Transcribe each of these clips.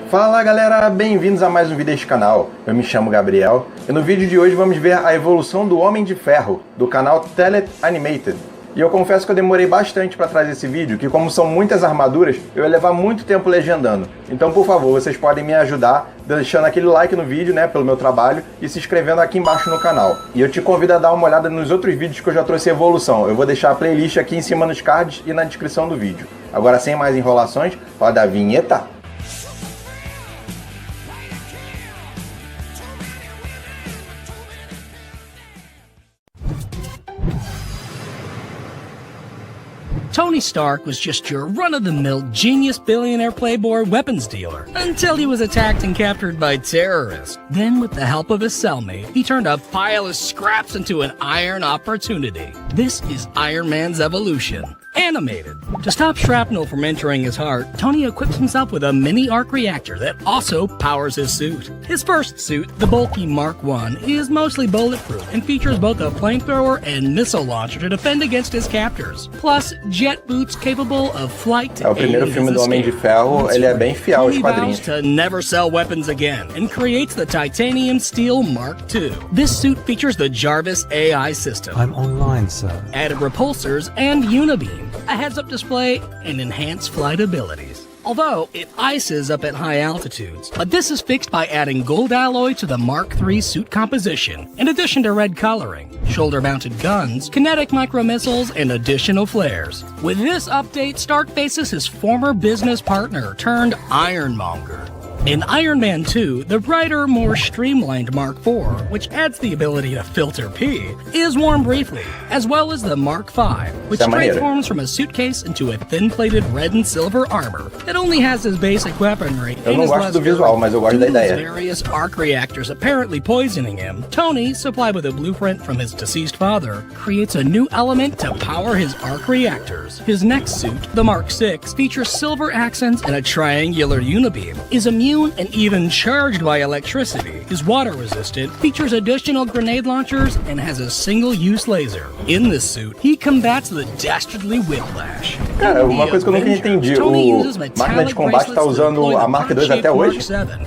Fala galera, bem-vindos a mais um vídeo deste canal. Eu me chamo Gabriel e no vídeo de hoje vamos ver a evolução do Homem de Ferro, do canal Tele Animated. E eu confesso que eu demorei bastante para trazer esse vídeo, que como são muitas armaduras, eu ia levar muito tempo legendando. Então, por favor, vocês podem me ajudar deixando aquele like no vídeo, né, pelo meu trabalho, e se inscrevendo aqui embaixo no canal. E eu te convido a dar uma olhada nos outros vídeos que eu já trouxe Evolução. Eu vou deixar a playlist aqui em cima nos cards e na descrição do vídeo. Agora, sem mais enrolações, roda a vinheta! Tony Stark was just your run-of-the-mill genius billionaire playboy weapons dealer until he was attacked and captured by terrorists. Then, with the help of his cellmate, he turned a pile of scraps into an iron opportunity. This is Iron Man's evolution. Animated. To stop shrapnel from entering his heart, Tony equips himself with a mini arc reactor that also powers his suit. His first suit, the bulky Mark I, is mostly bulletproof and features both a flamethrower and missile launcher to defend against his captors. Plus, jet boots capable of flight. O primeiro filme do Homem de Ferro, ele é bem fiel aos quadrinhos. To never sell weapons again and creates the titanium steel Mark II. This suit features the Jarvis AI system. I'm online, sir. Added repulsors and unibeam, a heads-up display, and enhanced flight abilities. Although, it ices up at high altitudes, but this is fixed by adding gold alloy to the Mark III suit composition, in addition to red coloring, shoulder-mounted guns, kinetic micro-missiles, and additional flares. With this update, Stark faces his former business partner turned Ironmonger. In Iron Man 2, the brighter, more streamlined Mark IV, which adds the ability to filter P, is worn briefly, as well as the Mark V, which transforms from a suitcase into a thin-plated red and silver armor that only has his basic weaponry and is less visual, mas eu gosto da ideia. Various arc reactors apparently poisoning him, Tony, supplied with a blueprint from his deceased father, creates a new element to power his arc reactors. His next suit, the Mark VI, features silver accents and a triangular unibeam, is immune and even charged by electricity, is water-resistant, features additional grenade launchers, and has a single-use laser. In this suit, he combats the dastardly Whiplash. Cara, uma coisa que eu nunca entendi, o máquina de combate tá usando a Mark II até hoje?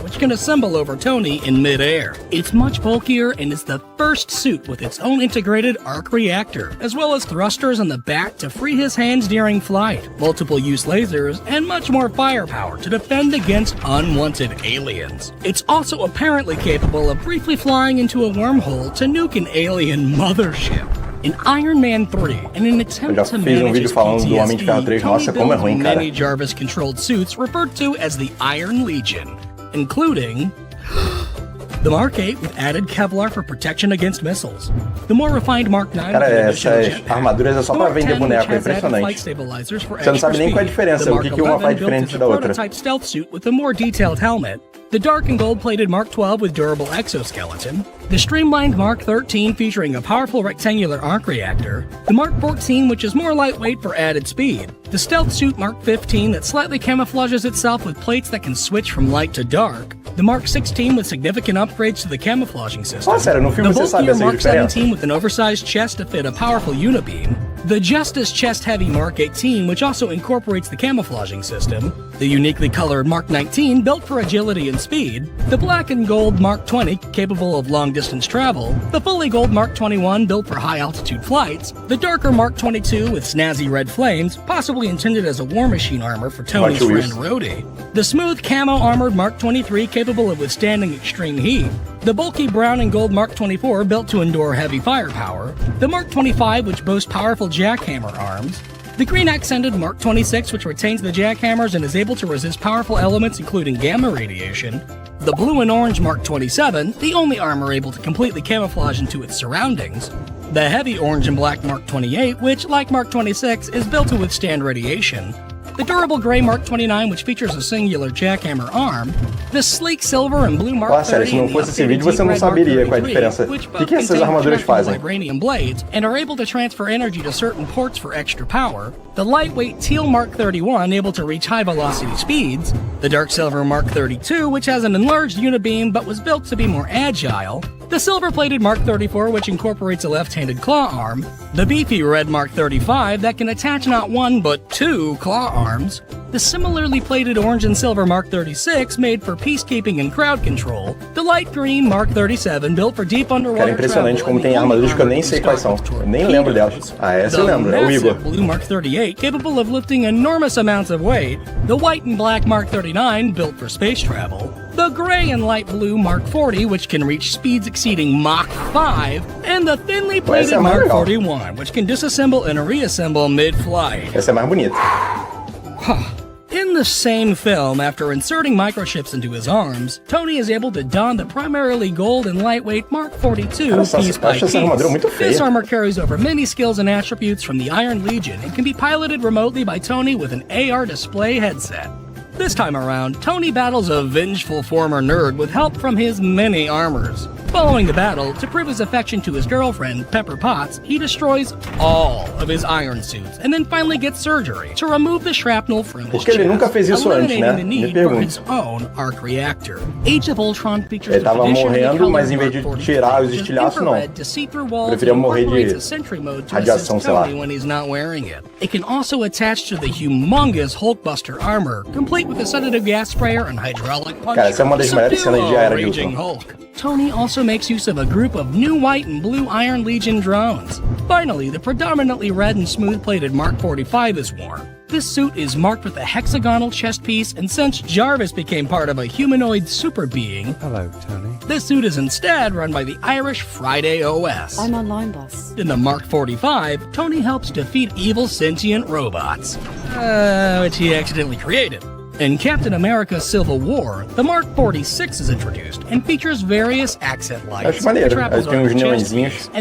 Which can assemble over Tony in mid-air. It's much bulkier and is the first suit with its own integrated arc reactor, as well as thrusters on the back to free his hands during flight, multiple-use lasers, and much more firepower to defend against unwanted aliens. It's also apparently capable of briefly flying into a wormhole to nuke an alien mothership. In Iron Man 3, in an attempt to manage his PTSD, Tony built many Jarvis-controlled suits referred to as the Iron Legion, including the Mark 8 with added Kevlar for protection against missiles, the more refined Mark 9 with additional jetpack, armaduras é só pra vender boneco, é impressionante. Você não sabe nem qual é a diferença, o que uma faz diferente da outra. Prototype stealth suit with a more detailed helmet, the dark and gold-plated Mark 12 with durable exoskeleton, the streamlined Mark 13 featuring a powerful rectangular arc reactor, the Mark 14 which is more lightweight for added speed, the stealth suit Mark 15 that slightly camouflages itself with plates that can switch from light to dark, the Mark 16 with significant upgrades to the camouflaging system, the bulkier Mark 17 with an oversized chest to fit a powerful unibeam, the just as chest-heavy Mark 18 which also incorporates the camouflaging system, the uniquely colored Mark 19 built for agility and speed, the black and gold Mark 20 capable of long-distance travel, the fully gold Mark 21 built for high-altitude flights, the darker Mark 22 with snazzy red flames, possibly intended as a war machine armor for Tony's friend Rhodey, the smooth camo-armored Mark 23 capable of withstanding extreme heat, the bulky brown and gold Mark 24 built to endure heavy firepower, the Mark 25 which boasts powerful jackhammer arms, the green accented Mark 26 which retains the jackhammers and is able to resist powerful elements including gamma radiation, the blue and orange Mark 27, the only armor able to completely camouflage into its surroundings, the heavy orange and black Mark 28 which, like Mark 26, is built to withstand radiation, the durable gray Mark 29 which features a singular jackhammer arm, the sleek silver and blue Mark 30 se não fosse esse vídeo você não saberia qual é a diferença. O que essas armaduras fazem? Vibranium blades and are able to transfer energy to certain ports for extra power, the lightweight teal Mark 31 able to reach high velocity speeds, the dark silver Mark 32 which has an enlarged unibeam but was built to be more agile, the silver-plated Mark 34, which incorporates a left-handed claw arm, the beefy red Mark 35 that can attach not one but two claw arms, the similarly plated orange and silver Mark 36 made for peacekeeping and crowd control, the light green Mark 37 built for deep underwater Cara, impressionante como tem armaduras que eu nem sei quais são. Eu nem lembro delas. Ah, essa eu lembro, é o Igor. Blue Mark 38 capable of lifting enormous amounts of weight, the white and black Mark 39 built for space travel, the gray and light blue Mark 40 which can reach speeds exceeding Mach 5, and the thinly plated Mark 41 which can disassemble and reassemble mid-flight. Essa é mais bonita. In the same film, after inserting microchips into his arms, Tony is able to don the primarily gold and lightweight Mark 42 piece by piece. This armor carries over many skills and attributes from the Iron Legion and can be piloted remotely by Tony with an AR display headset. This time around, Tony battles a vengeful former nerd with help from his many armors. Following the battle, to prove his affection to his girlfriend, Pepper Potts, he destroys all of his iron suits and then finally gets surgery to remove the shrapnel from his chest, eliminating the need for his own arc reactor. Age of Ultron features ele tava morrendo, mas em vez de tirar os estilhaços, não. Preferia morrer de radiação, sei lá. When he's not wearing it. It can also attach to the humongous Hulkbuster armor, complete with a sedative gas sprayer and hydraulic puncher. Cara, essa é uma das melhores cenas de Era de Ultron. Tony also makes use of a group of new white and blue Iron Legion drones. Finally, the predominantly red and smooth-plated Mark 45 is worn. This suit is marked with a hexagonal chest piece, and since Jarvis became part of a humanoid super being, hello, Tony. This suit is instead run by the Irish Friday OS. I'm online, boss. In the Mark 45, Tony helps defeat evil sentient robots, which he accidentally created. In Captain America Civil War, the Mark 46 is introduced and features various accent lights, and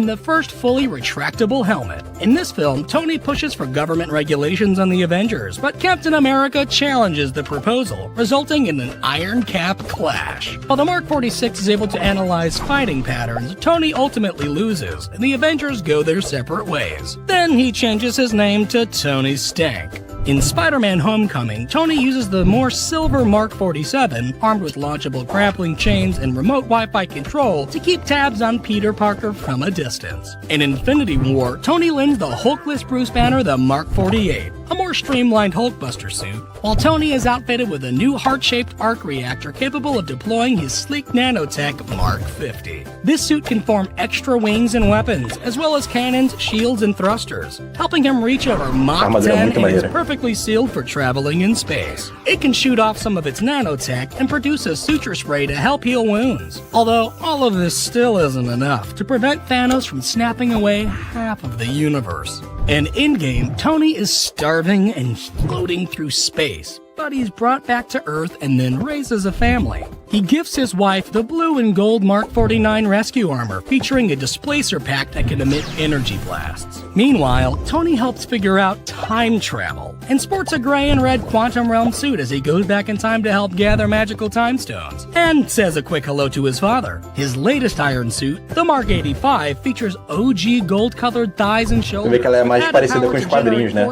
the first fully retractable helmet. In this film, Tony pushes for government regulations on the Avengers, but Captain America challenges the proposal, resulting in an Iron Cap clash. While the Mark 46 is able to analyze fighting patterns, Tony ultimately loses, and the Avengers go their separate ways. Then he changes his name to Tony Stank. In Spider-Man Homecoming, Tony uses the more silver Mark 47, armed with launchable grappling chains and remote Wi-Fi control, to keep tabs on Peter Parker from a distance. In Infinity War, Tony lends the Hulkless Bruce Banner the Mark 48, a more streamlined Hulkbuster suit, while Tony is outfitted with a new heart-shaped arc reactor capable of deploying his sleek nanotech Mark 50. This suit can form extra wings and weapons, as well as cannons, shields, and thrusters, helping him reach over Mach 10 and is perfectly sealed for traveling in space. It can shoot off some of its nanotech and produce a suture spray to help heal wounds. Although all of this still isn't enough to prevent Thanos from snapping away half of the universe. And in-game, Tony is starving and floating through space, but he's brought back to Earth and then raises a family. He gifts his wife the blue and gold Mark 49 rescue armor, featuring a displacer pack that can emit energy blasts. Meanwhile, Tony helps figure out time travel, and sports a gray and red Quantum Realm suit as he goes back in time to help gather magical time stones, and says a quick hello to his father. His latest iron suit, the Mark 85, features OG gold-colored thighs and shoulders. Você vê que ela é mais parecida com os quadrinhos, né?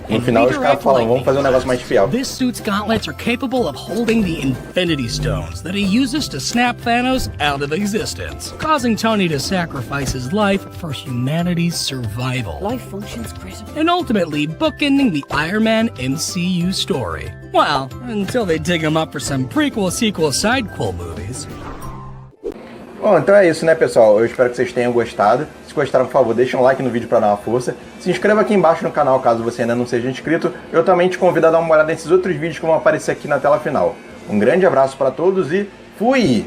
No final os caras falam, vamos fazer um negócio mais fiel. This suit's gauntlets are capable of holding the Infinity Stones that he uses to snap Thanos out of existence, causing Tony to sacrifice his life for humanity's survival. Life functions critically. And ultimately bookending the Iron Man MCU story. Well, until they dig him up for some prequel, sequel, sidequel movies. Bom, então é isso, né, pessoal? Eu espero que vocês tenham gostado. Se gostaram, por favor, deixem um like no vídeo para dar uma força. Se inscreva aqui embaixo no canal, caso você ainda não seja inscrito. Eu também te convido a dar uma olhada nesses outros vídeos que vão aparecer aqui na tela final. Um grande abraço para todos e fui!